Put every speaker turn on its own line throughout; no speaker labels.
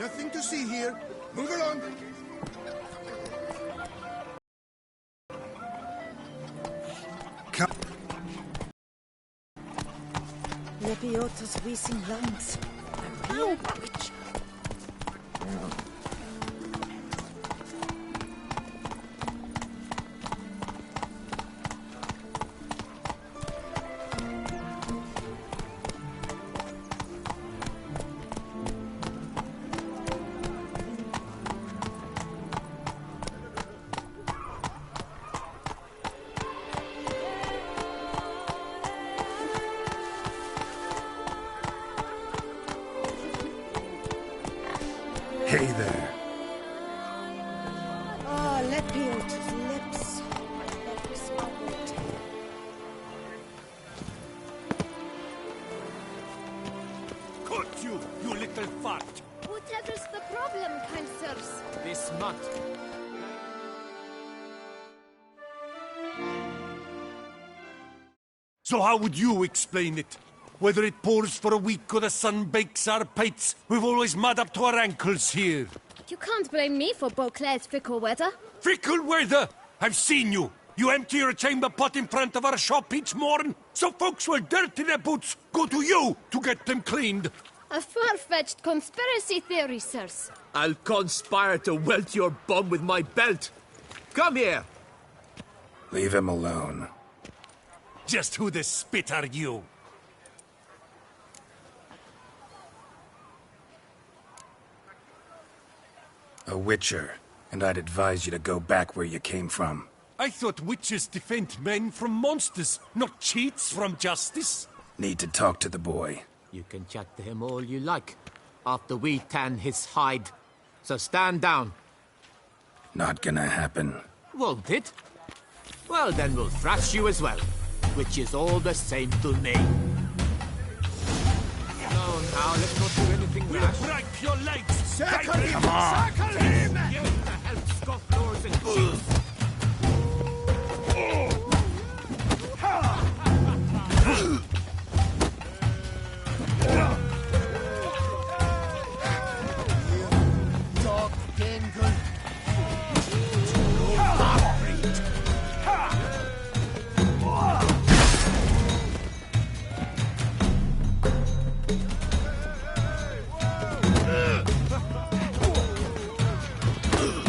Nothing to see here. Move along. Come.
Lebiota's wheezing lungs. A real witch.
Hey there.
Ah, Lebiota's lips. That was covered.
Caught you, you little fart!
Whatever's the problem, kind sirs?
This mud. So how would you explain it? Whether it pours for a week or the sun bakes our pates, we've always mud up to our ankles here.
You can't blame me for Beauclair's fickle weather.
Fickle weather! I've seen you! You empty your chamber pot in front of our shop each morn, so folks will dirty their boots, go to you to get them cleaned.
A far-fetched conspiracy theory, sirs.
I'll conspire to welt your bum with my belt. Come here!
Leave him alone.
Just who the spit are you?
A witcher, and I'd advise you to go back where you came from.
I thought witches defend men from monsters, not cheats from justice.
Need to talk to the boy.
You can chat to him all you like, after we tan his hide. So stand down.
Not gonna happen.
Won't it? Well, then we'll thrash you as well, which is all the same to me. No, now, let's not do anything rash.
Break your legs!
Circle him! Come on!
Circle him!
You to help scofflaws and cheats.
Dog dangle!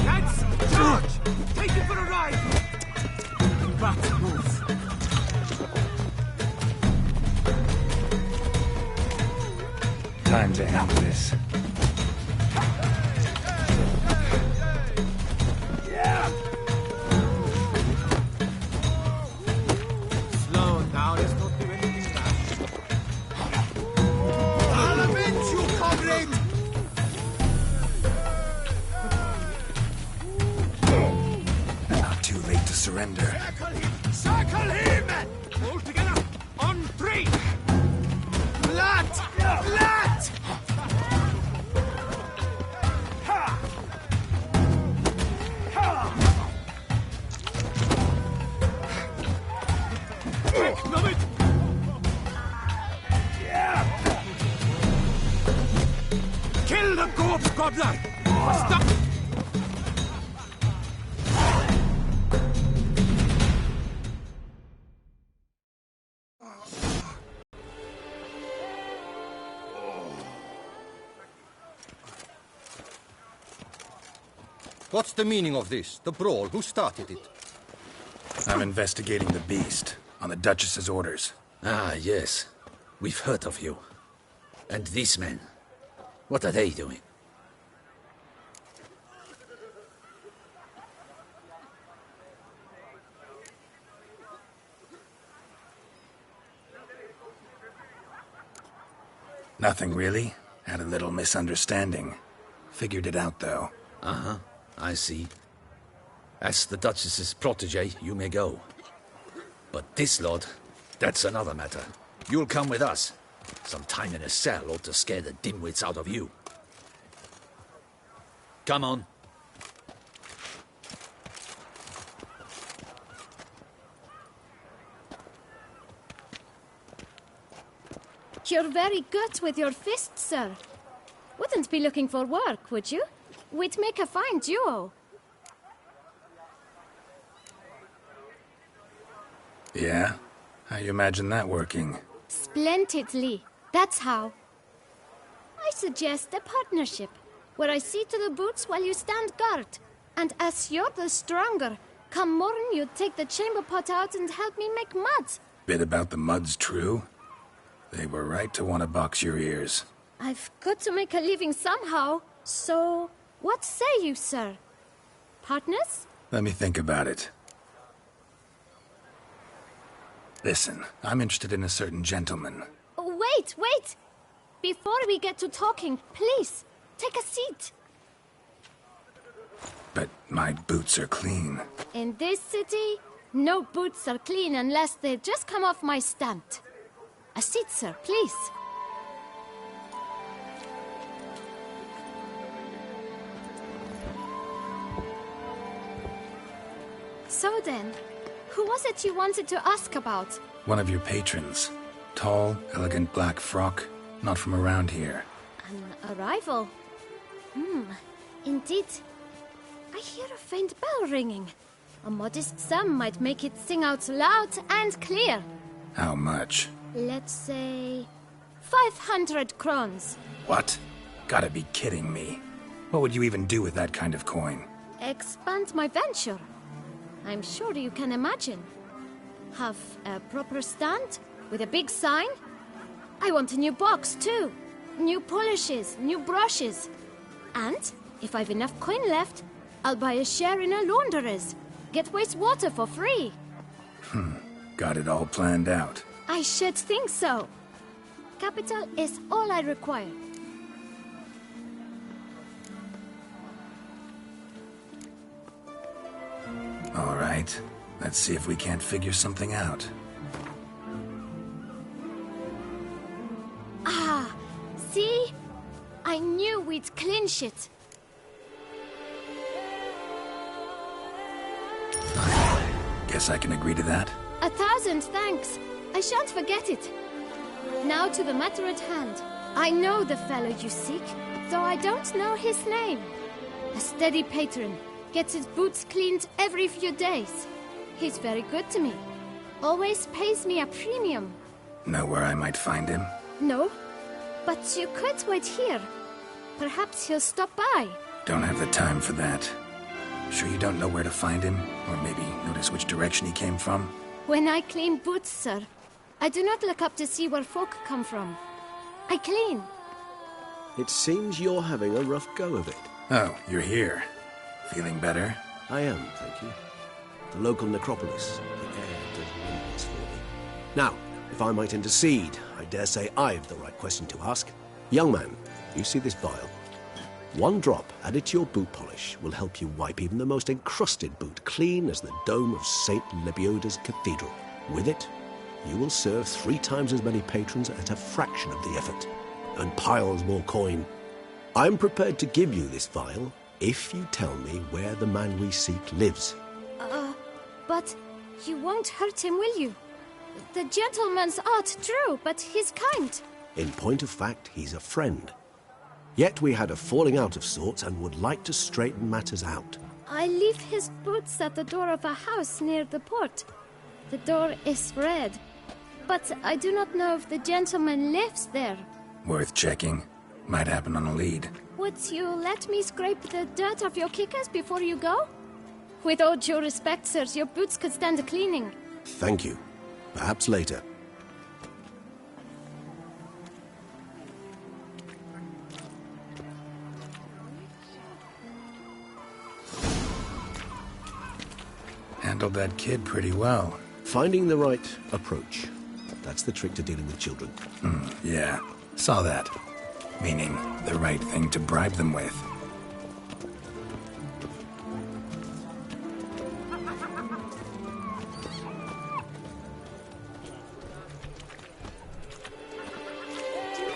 Lads, charge! Take it for a ride! Back move.
Time to end this.
Slow now, let's not do anything rash.
I'll avenge you, comrade!
Not too late to surrender.
Circle him! Circle him!
All together, on three!
Blood! Blood!
Love it! Kill the corpse, Godlike! Stop!
What's the meaning of this? The brawl? Who started it?
I'm investigating the beast, on the Duchess's orders.
Ah, yes. We've heard of you. And these men, what are they doing?
Nothing really. Had a little misunderstanding. Figured it out, though.
Uh-huh, I see. As the Duchess's protege, you may go. But this lot, that's another matter. You'll come with us. Some time in a cell ought to scare the dimwits out of you. Come on.
You're very good with your fists, sir. Wouldn't be looking for work, would you? We'd make a fine duo.
Yeah? How you imagine that working?
Splendidly. That's how. I suggest a partnership, where I see to the boots while you stand guard. And as you're the stronger, come morn you take the chamber pot out and help me make mud.
Bit about the mud's true? They were right to want to box your ears.
I've got to make a living somehow, so what say you, sir? Partners?
Let me think about it. Listen, I'm interested in a certain gentleman.
Wait! Before we get to talking, please, take a seat.
But my boots are clean.
In this city, no boots are clean unless they just come off my stand. A seat, sir, please. So then, who was it you wanted to ask about?
One of your patrons. Tall, elegant black frock. Not from around here.
An arrival? Indeed. I hear a faint bell ringing. A modest sum might make it sing out loud and clear.
How much?
Let's say 500 crowns.
What? Gotta be kidding me. What would you even do with that kind of coin?
Expand my venture. I'm sure you can imagine. Have a proper stand with a big sign. I want a new box too. New polishes, new brushes. And if I've enough coin left, I'll buy a share in a launderer's. Get wastewater for free.
Got it all planned out.
I should think so. Capital is all I require.
All right. Let's see if we can't figure something out.
Ah, see? I knew we'd clinch it.
Guess I can agree to that.
1,000 thanks. I shan't forget it. Now to the matter at hand. I know the fellow you seek, though I don't know his name. A steady patron. Gets his boots cleaned every few days. He's very good to me. Always pays me a premium.
Know where I might find him?
No, but you could wait here. Perhaps he'll stop by.
Don't have the time for that. Sure you don't know where to find him? Or maybe notice which direction he came from?
When I clean boots, sir, I do not look up to see where folk come from. I clean.
It seems you're having a rough go of it.
Oh, you're here. Feeling better?
I am, thank you. The local necropolis. The air does wonders for me. Now, if I might intercede, I dare say I've the right question to ask. Young man, you see this vial? One drop added to your boot polish will help you wipe even the most encrusted boot clean as the dome of St. Lebioda's Cathedral. With it, you will serve 3 times as many patrons at a fraction of the effort, and piles more coin. I'm prepared to give you this vial if you tell me where the man we seek lives.
But you won't hurt him, will you? The gentleman's art, true, but he's kind.
In point of fact, he's a friend. Yet we had a falling out of sorts and would like to straighten matters out.
I leave his boots at the door of a house near the port. The door is red, but I do not know if the gentleman lives there.
Worth checking. Might happen on a lead.
Would you let me scrape the dirt off your kickers before you go? With all due respect, sirs, your boots could stand a cleaning.
Thank you. Perhaps later.
Handled that kid pretty well.
Finding the right approach. That's the trick to dealing with children.
Yeah, saw that. Meaning, the right thing to bribe them with.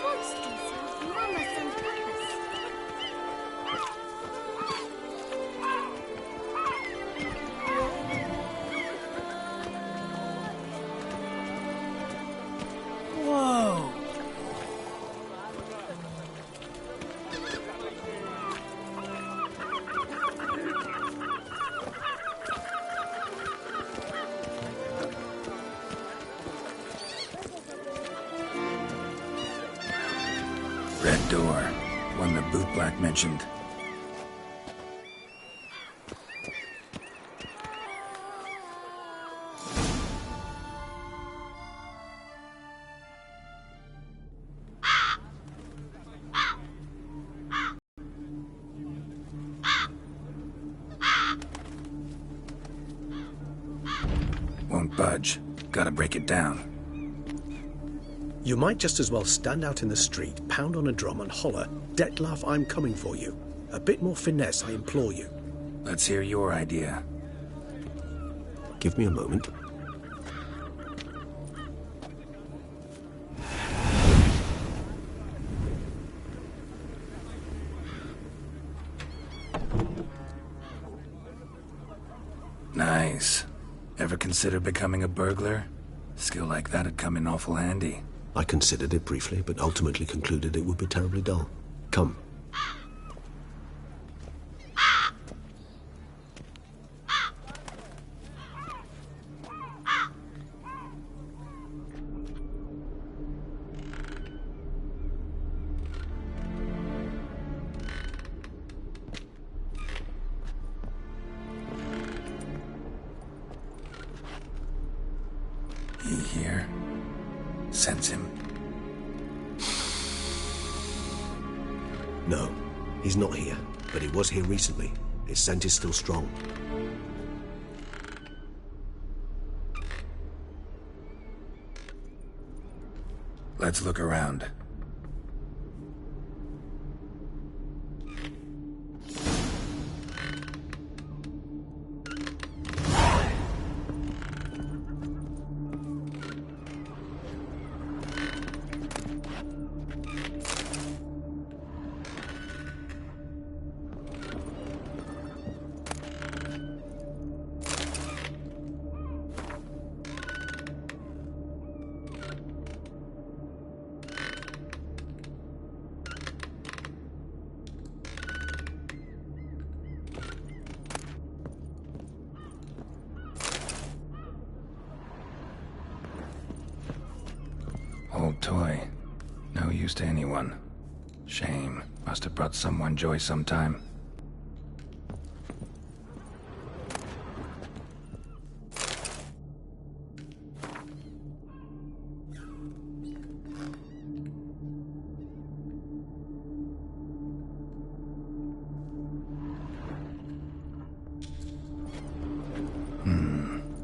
Monsters and mamas and papas.
That door. One the bootblack mentioned. Won't budge. Gotta break it down.
You might just as well stand out in the street, pound on a drum and holler, "Detlef, I'm coming for you." A bit more finesse, I implore you.
Let's hear your idea.
Give me a moment.
Nice. Ever consider becoming a burglar? Skill like that'd come in awful handy.
I considered it briefly, but ultimately concluded it would be terribly dull. Come.
He here? Sense him?
No, he's not here, but he was here recently. His scent is still strong.
Let's look around. Old toy. No use to anyone. Shame. Must have brought someone joy sometime.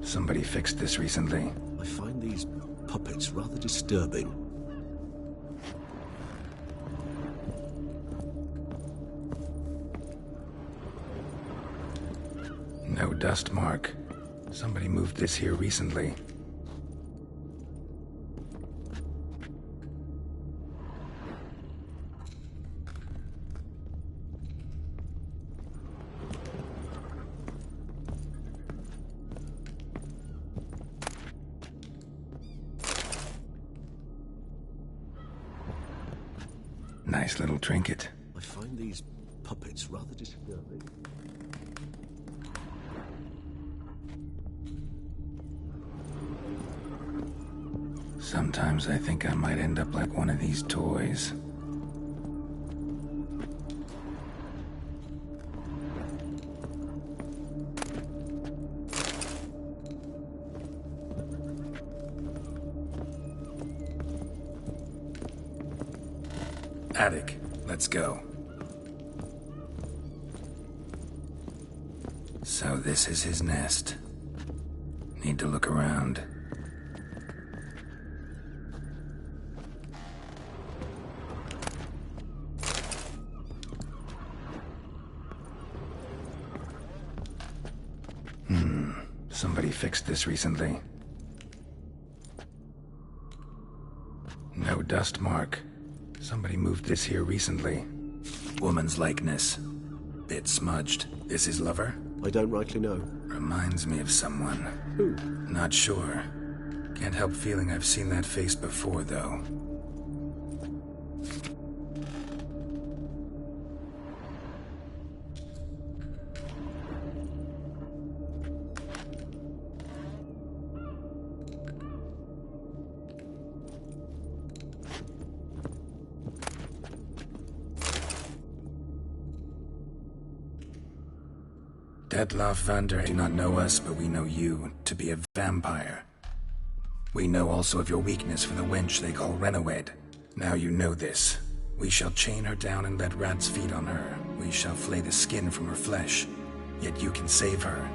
Somebody fixed this recently.
I find these puppets rather disturbing.
No dust mark. Somebody moved this here recently. Nice little trinket.
I find these puppets rather disturbing.
Sometimes I think I might end up like one of these toys. Attic, let's go. So this is his nest. Need to look around. Somebody fixed this recently. No dust mark. Somebody moved this here recently. Woman's likeness. Bit smudged. This his lover?
I don't rightly know.
Reminds me of someone.
Who?
Not sure. Can't help feeling I've seen that face before, though. Detlef van der do not know us, but we know you to be a vampire. We know also of your weakness for the wench they call Renawed. Now you know this. We shall chain her down and let rats feed on her. We shall flay the skin from her flesh. Yet you can save her.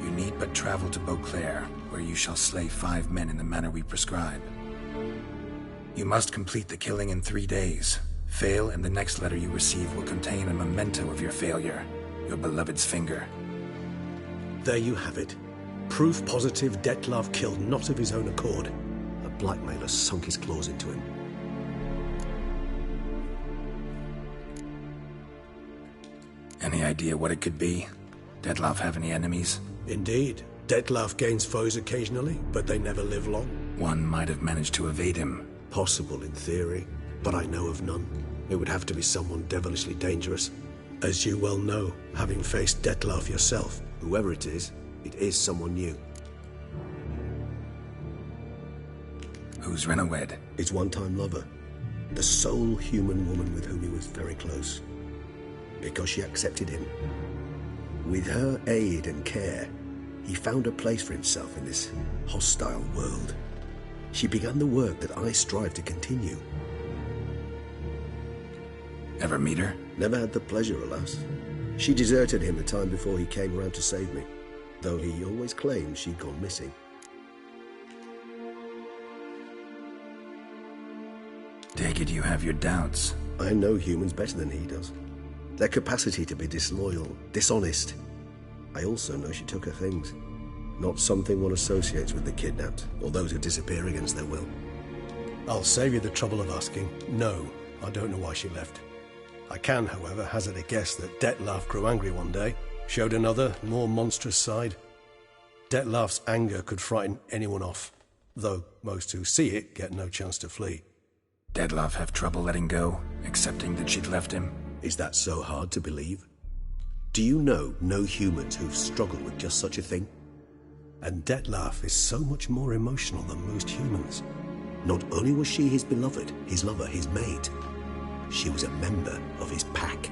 You need but travel to Beauclair, where you shall slay 5 men in the manner we prescribe. You must complete the killing in 3 days. Fail, and the next letter you receive will contain a memento of your failure. Your beloved's finger.
There you have it. Proof positive Detlef killed not of his own accord. A blackmailer sunk his claws into him.
Any idea what it could be? Detlef have any enemies?
Indeed. Detlef gains foes occasionally, but they never live long.
One might have managed to evade him.
Possible in theory, but I know of none. It would have to be someone devilishly dangerous. As you well know, having faced Detlef yourself, whoever it is someone new.
Who's Renawed?
His one-time lover. The sole human woman with whom he was very close. Because she accepted him. With her aid and care, he found a place for himself in this hostile world. She began the work that I strive to continue.
Ever meet her?
Never had the pleasure, alas. She deserted him the time before he came around to save me, though he always claimed she'd gone missing.
Take it you have your doubts.
I know humans better than he does. Their capacity to be disloyal, dishonest. I also know she took her things. Not something one associates with the kidnapped, or those who disappear against their will. I'll save you the trouble of asking. No, I don't know why she left. I can, however, hazard a guess that Detlef grew angry one day, showed another, more monstrous side. Detlef's anger could frighten anyone off, though most who see it get no chance to flee.
Detlef have trouble letting go, accepting that she'd left him?
Is that so hard to believe? Do you know no humans who've struggled with just such a thing? And Detlef is so much more emotional than most humans. Not only was she his beloved, his lover, his mate, she was a member of his pack.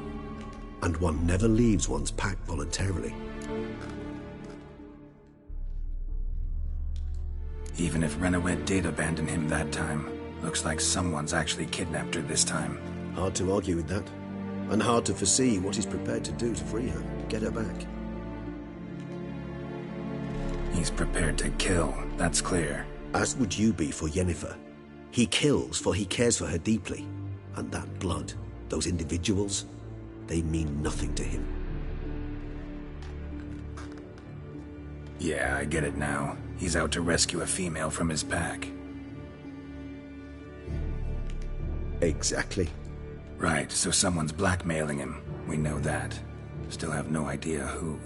And one never leaves one's pack voluntarily.
Even if Renawed did abandon him that time, looks like someone's actually kidnapped her this time.
Hard to argue with that. And hard to foresee what he's prepared to do to free her, get her back.
He's prepared to kill, that's clear.
As would you be for Yennefer. He kills for he cares for her deeply. And that blood, those individuals, they mean nothing to him.
Yeah, I get it now. He's out to rescue a female from his pack.
Exactly.
Right, so someone's blackmailing him. We know that. Still have no idea who.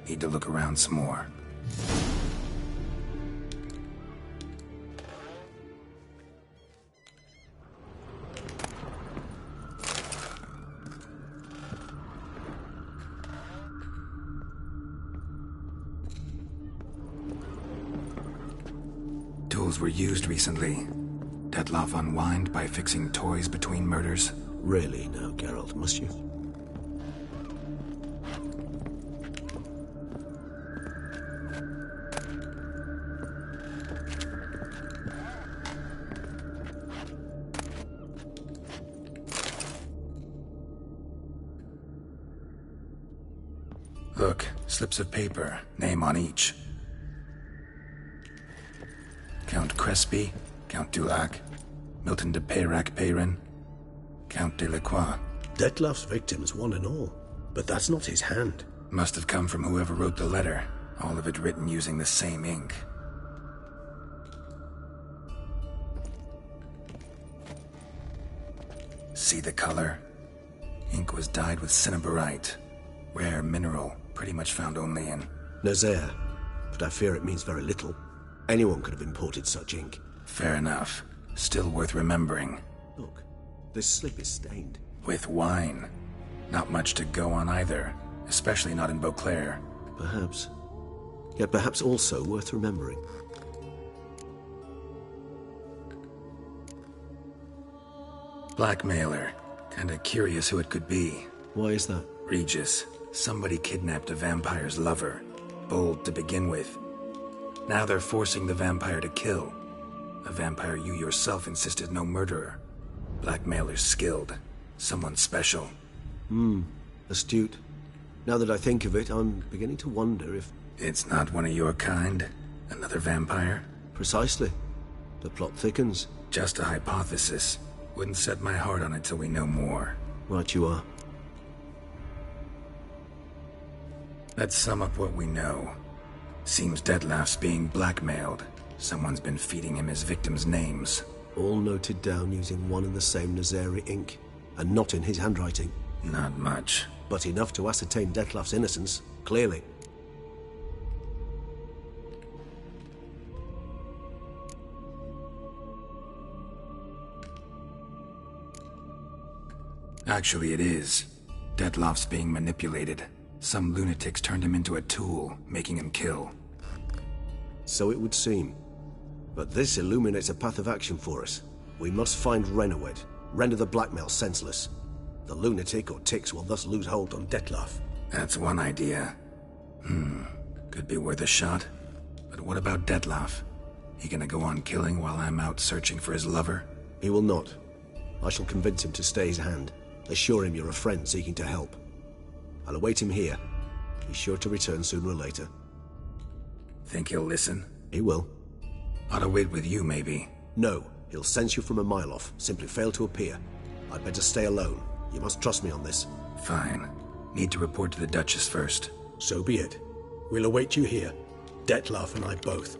Need to look around some more. Tools were used recently. Detlef unwind by fixing toys between murders.
Really now, Geralt, must you?
Look, slips of paper, name on each. Count Crespi, Count Dulac, Milton de Peyrac-Peyrin, Count de Lacroix.
Detlef's victims, one and all. But that's not his hand.
Must have come from whoever wrote the letter. All of it written using the same ink. See the color? Ink was dyed with cinnabarite. Rare mineral, pretty much found only in
Nazaire, but I fear it means very little. Anyone could have imported such ink.
Fair enough. Still worth remembering.
Look, this slip is stained.
With wine. Not much to go on either, especially not in Beauclair.
Perhaps. Yet perhaps also worth remembering.
Blackmailer. Kinda curious who it could be.
Why is that?
Regis. Somebody kidnapped a vampire's lover, bold to begin with. Now they're forcing the vampire to kill. A vampire you yourself insisted no murderer. Blackmailer's skilled. Someone special.
Astute. Now that I think of it, I'm beginning to wonder if...
It's not one of your kind? Another vampire?
Precisely. The plot thickens.
Just a hypothesis. Wouldn't set my heart on it till we know more.
Right you are.
Let's sum up what we know. Seems Detlef's being blackmailed. Someone's been feeding him his victims' names.
All noted down using one and the same Nazari ink, and not in his handwriting.
Not much.
But enough to ascertain Detlef's innocence, clearly.
Actually, it is. Detlef's being manipulated. Some lunatics turned him into a tool, making him kill.
So it would seem. But this illuminates a path of action for us. We must find Renowed, render the blackmail senseless. The lunatic or ticks will thus lose hold on Detlef.
That's one idea. Could be worth a shot. But what about Detlef? He gonna go on killing while I'm out searching for his lover?
He will not. I shall convince him to stay his hand. Assure him you're a friend seeking to help. I'll await him here. He's sure to return sooner or later.
Think he'll listen?
He will.
Ought to wait with you, maybe.
No, he'll sense you from a mile off. Simply fail to appear. I'd better stay alone. You must trust me on this.
Fine. Need to report to the Duchess first.
So be it. We'll await you here. Detlef and I both.